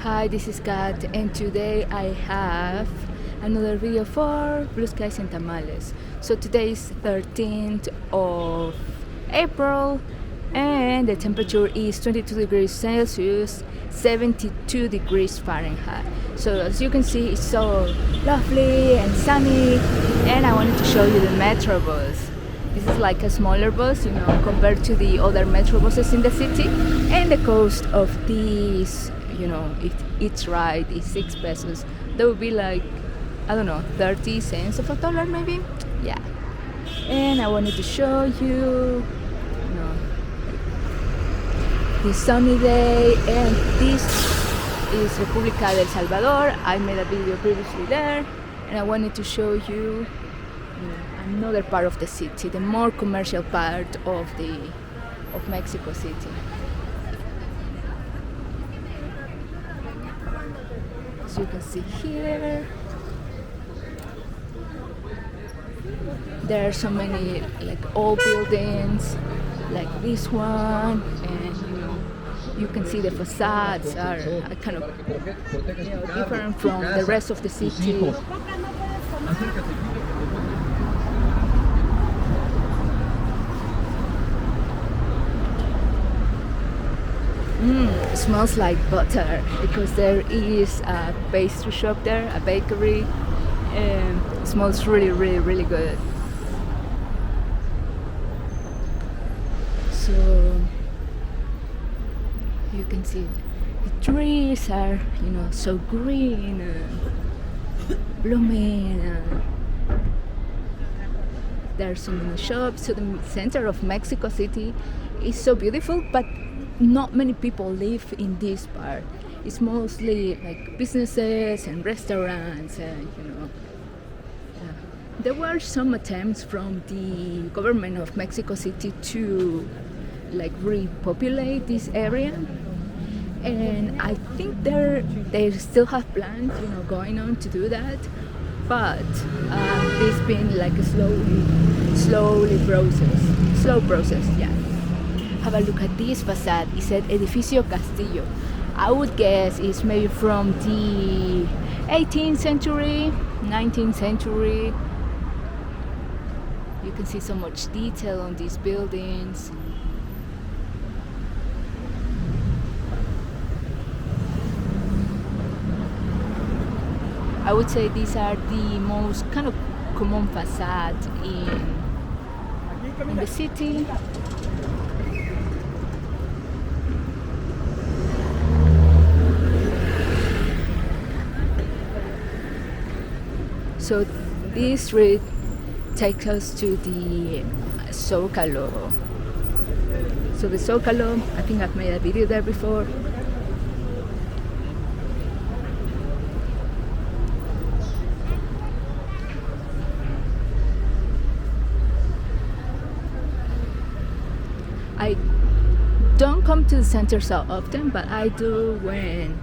Hi, this is Kat, and today I have another video for Blue Skies and Tamales. So today is 13th of April, and the temperature is 22 degrees Celsius, 72 degrees Fahrenheit. So as you can see, it's so lovely and sunny, and I wanted to show you the Metro bus. This is like a smaller bus, compared to the other Metro buses in the city, and the cost of these, if each ride is 6 pesos, that would be like, I don't know, 30 cents of a dollar maybe. Yeah. And I wanted to show you, this sunny day, and this is República del Salvador. I made a video previously there, and I wanted to show you, another part of the city, the more commercial part of Mexico City. As you can see here, there are so many like old buildings, like this one, and you can see the facades are kind of different from the rest of the city. It smells like butter because there is a pastry shop there, a bakery, and it smells really, really, really good. So you can see the trees are, so green and blooming. And there are so many shops. So the center of Mexico City is so beautiful, but not many people live in this part. It's mostly like businesses and restaurants, and there were some attempts from the government of Mexico City to like repopulate this area, and I think they still have plans, going on to do that, but it's been like a slow process. Yeah. Have a look at this facade. It said Edificio Castillo. I would guess it's maybe from the 18th century, 19th century. You can see so much detail on these buildings. I would say these are the most kind of common facades in the city. So this street takes us to the Zocalo. So the Zocalo, I think I've made a video there before. I don't come to the center so often, but I do when,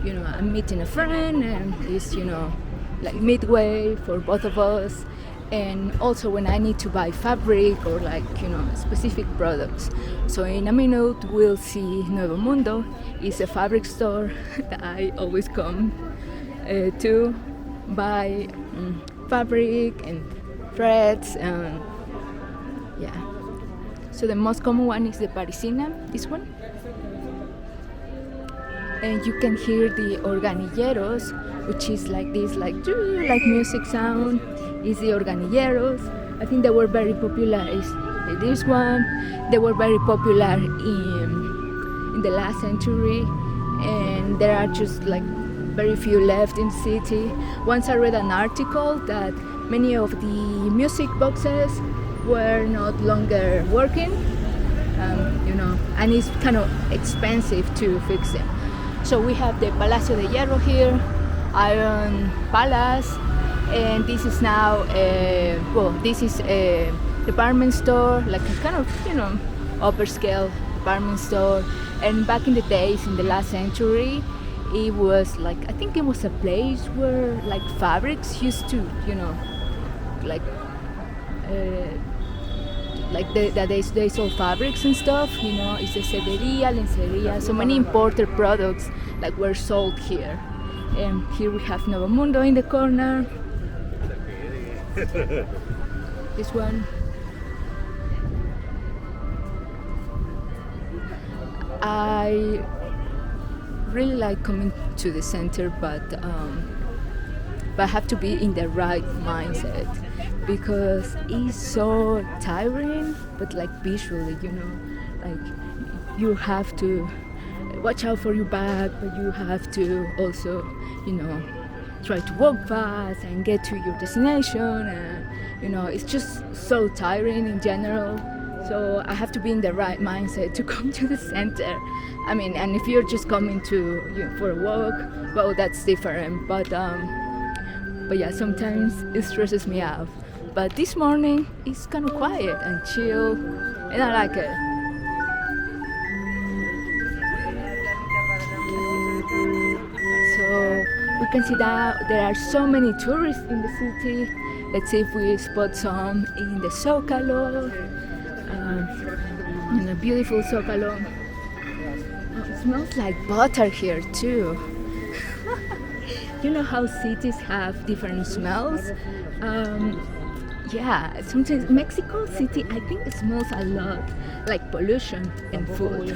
I'm meeting a friend and it's, like midway for both of us, and also when I need to buy fabric or like specific products. So in a minute we'll see Nuevo Mundo. It's a fabric store that I always come to buy fabric and threads, and yeah. So the most common one is the Parisina, this one, and you can hear the organilleros, which is like this, like music sound. Is the organilleros. I think they were very popular. Is this one? They were very popular in the last century, and there are just like very few left in the city. Once I read an article that many of the music boxes were not longer working, and it's kind of expensive to fix them. So we have the Palacio de Hierro here, Iron Palace, and this is now this is a department store, like a kind of upper scale department store. And back in the days, in the last century, it was like, I think it was a place where like fabrics used to like like that they sell fabrics and stuff. It's a cederia, lenceria, so many imported products like were sold here. And here we have Novo Mundo in the corner. This one. I really like coming to the center, but I have to be in the right mindset because it's so tiring, but like visually, like you have to watch out for your back, but you have to also, try to walk fast and get to your destination, and it's just so tiring in general. So I have to be in the right mindset to come to the center. I mean, and if you're just coming for a walk, well, that's different. But yeah, sometimes it stresses me out. But this morning it's kind of quiet and chill, and I like it. So we can see that there are so many tourists in the city. Let's see if we spot some in the Zocalo. A beautiful Zocalo. It smells like butter here too. You know how cities have different smells? Yeah, sometimes Mexico City, I think it smells a lot like pollution and food.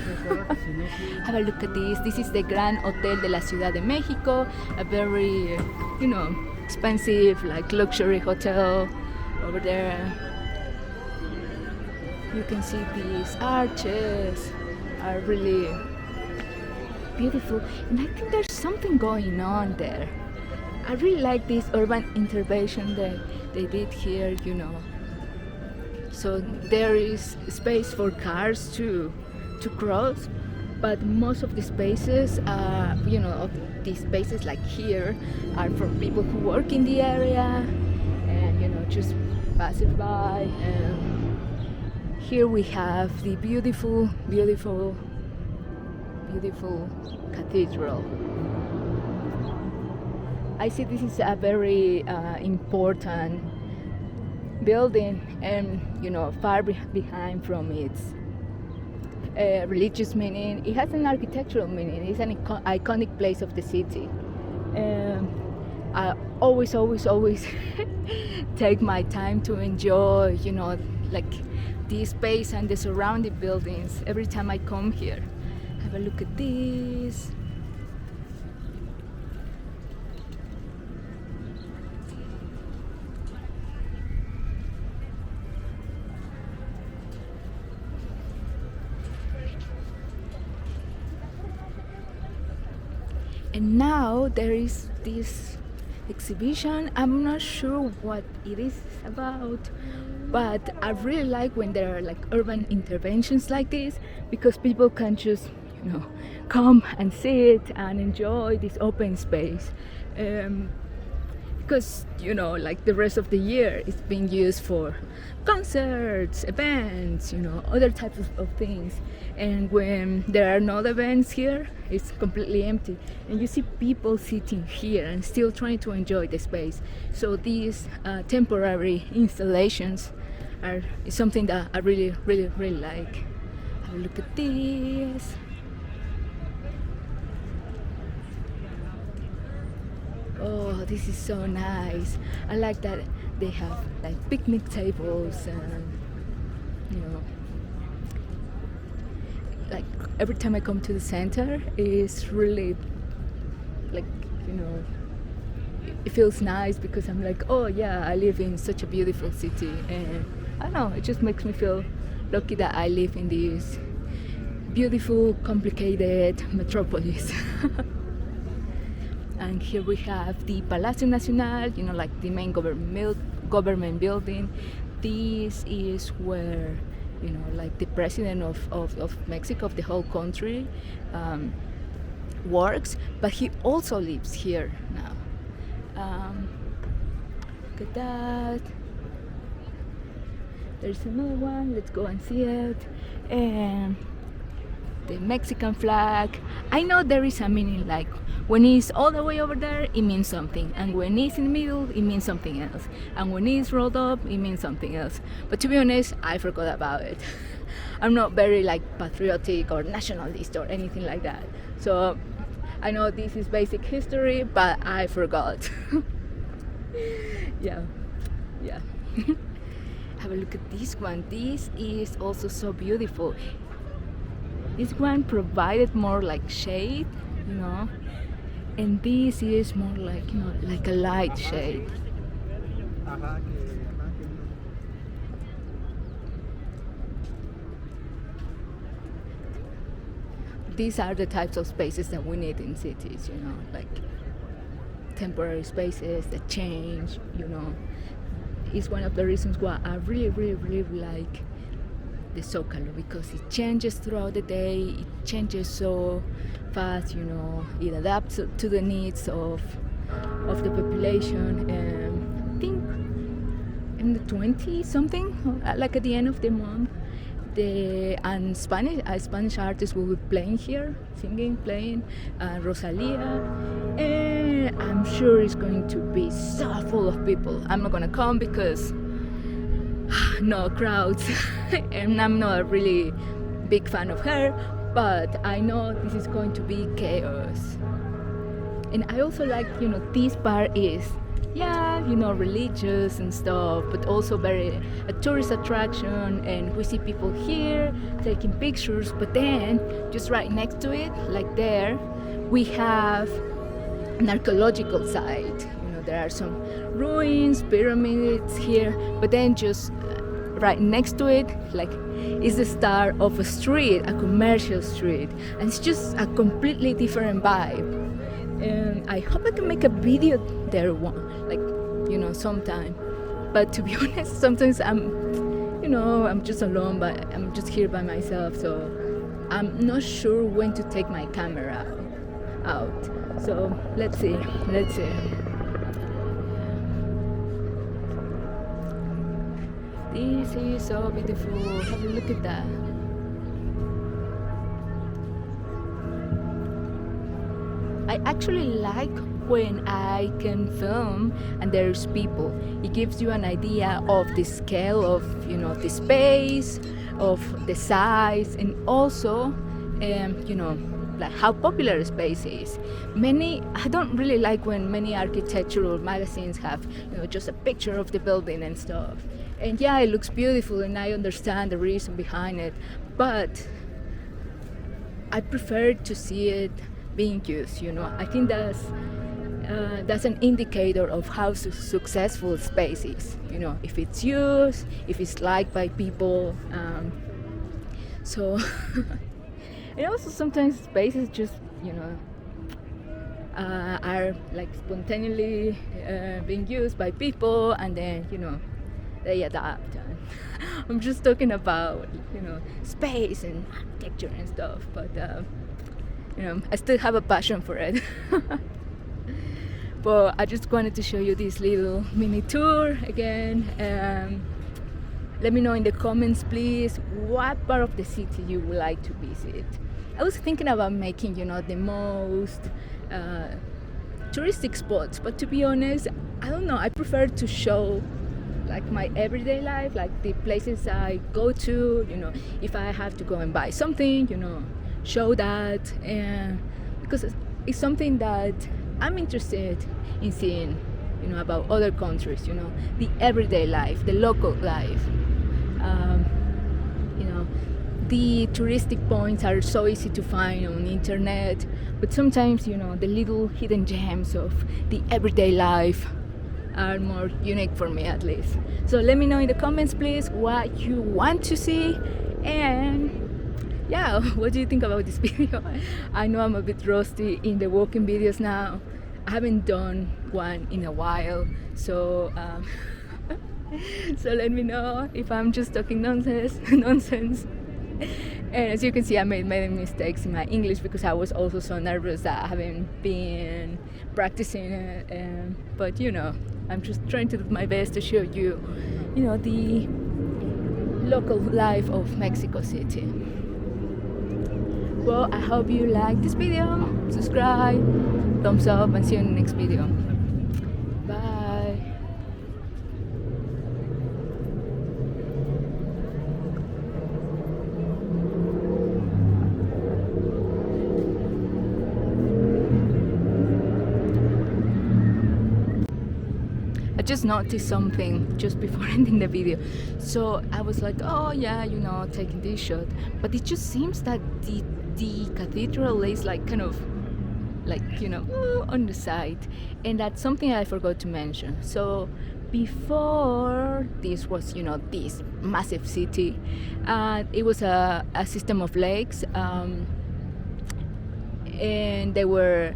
Have a look at this. This is the Gran Hotel de la Ciudad de Mexico, a very, expensive, like luxury hotel over there. You can see these arches are really beautiful, and I think there's something going on there. I really like this urban intervention that they did here, So there is space for cars to cross, but most of the spaces, of these spaces like here, are for people who work in the area and just passing by. Here we have the beautiful, beautiful, beautiful cathedral. I see this is a very important building, and far behind from its religious meaning, it has an architectural meaning. It's an iconic place of the city. I always take my time to enjoy, like this space and the surrounding buildings every time I come here. Have a look at this. And now there is this exhibition. I'm not sure what it is about, but I really like when there are like urban interventions like this, because people can just come and sit and enjoy this open space, because like the rest of the year it's being used for concerts, events, other types of things, and when there are no events here, it's completely empty, and you see people sitting here and still trying to enjoy the space. So these temporary installations is something that I really like. Have a look at this. Oh, this is so nice. I like that they have like picnic tables, and like every time I come to the center, it's really like it feels nice, because I'm like, oh yeah, I live in such a beautiful city, and I don't know, it just makes me feel lucky that I live in this beautiful, complicated metropolis. And here we have the Palacio Nacional, like the main government building. This is where, like the president of Mexico, of the whole country, works, but he also lives here now. Look at that. There's another one. Let's go and see it. And the Mexican flag. I know there is a meaning, like when it's all the way over there, it means something, and when it's in the middle, it means something else, and when it's rolled up, it means something else. But to be honest, I forgot about it. I'm not very like patriotic or nationalist or anything like that. So I know this is basic history, but I forgot. yeah. Have a look at this one. This is also so beautiful. This one provided more like shade, and this is more like, like a light shade. These are the types of spaces that we need in cities, like temporary spaces that change, It's one of the reasons why I really, really, really like the Zocalo, because it changes throughout the day, it changes so fast, it adapts to the needs of the population. And I think in the 20 something, like at the end of the month, a Spanish artist will be playing here, singing, playing, Rosalia, and I'm sure it's going to be so full of people. I'm not gonna come because no crowds, and I'm not a really big fan of her, but I know this is going to be chaos. And I also like, this part is religious and stuff, but also very a tourist attraction, and we see people here taking pictures, but then just right next to it, like there, we have an archaeological site. There are some ruins, pyramids here, but then just right next to it, like, is the start of a street, a commercial street, and it's just a completely different vibe. And I hope I can make a video there sometime. But to be honest, sometimes I'm just alone, but I'm just here by myself, so I'm not sure when to take my camera out. So let's see. This is so beautiful. Have a look at that. I actually like when I can film and there's people. It gives you an idea of the scale of, the space, of the size, and also, like how popular a space is. I don't really like when many architectural magazines have, just a picture of the building and stuff. And yeah, it looks beautiful, and I understand the reason behind it, but I prefer to see it being used. I think that's an indicator of how successful space is. If it's used, if it's liked by people. So, and also sometimes spaces just are like spontaneously being used by people, and then they adapt. And I'm just talking about space and architecture and stuff, but I still have a passion for it. But I just wanted to show you this little mini tour again. Let me know in the comments, please, what part of the city you would like to visit. I was thinking about making, the most touristic spots, but to be honest, I don't know. I prefer to show like my everyday life, like the places I go to. If I have to go and buy something, show that, and because it's something that I'm interested in seeing, about other countries, the everyday life, the local life. The touristic points are so easy to find on the internet, but sometimes, the little hidden gems of the everyday life are more unique for me, at least. So let me know in the comments, please, what you want to see, and yeah, what do you think about this video? I know I'm a bit rusty in the walking videos now. I haven't done one in a while, so so let me know if I'm just talking nonsense. And as you can see, I made many mistakes in my English because I was also so nervous that I haven't been practicing it. But I'm just trying to do my best to show you, the local life of Mexico City. Well, I hope you like this video, subscribe, thumbs up, and see you in the next video. Bye. I just noticed something just before ending the video. So I was like, oh yeah, taking this shot. But it just seems that the cathedral is like kind of like, on the side. And that's something I forgot to mention. So before this was, this massive city, it was a system of lakes. And they were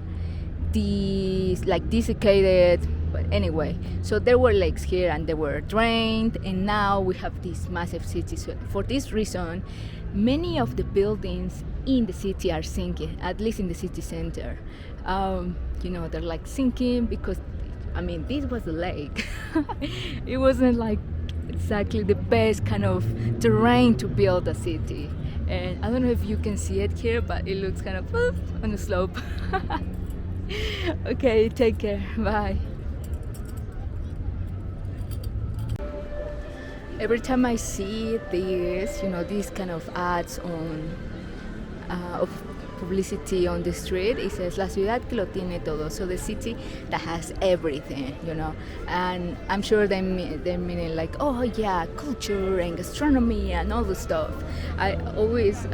desiccated. But anyway, so there were lakes here and they were drained, and now we have this massive city. So for this reason, many of the buildings in the city are sinking, at least in the city center. They're like sinking because, this was a lake. It wasn't like exactly the best kind of terrain to build a city. And I don't know if you can see it here, but it looks kind of on the slope. Okay, take care. Bye. Every time I see this, these kind of ads of publicity on the street, it says La ciudad que lo tiene todo, so the city that has everything, and I'm sure they're meaning like, oh yeah, culture and gastronomy and all the stuff. I always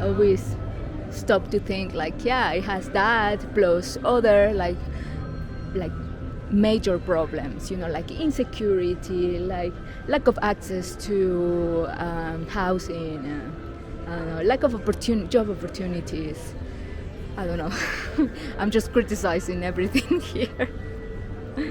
stop to think like, yeah, it has that plus other like major problems, like insecurity, like lack of access to housing, I don't know, lack of job opportunities. I don't know. I'm just criticizing everything here.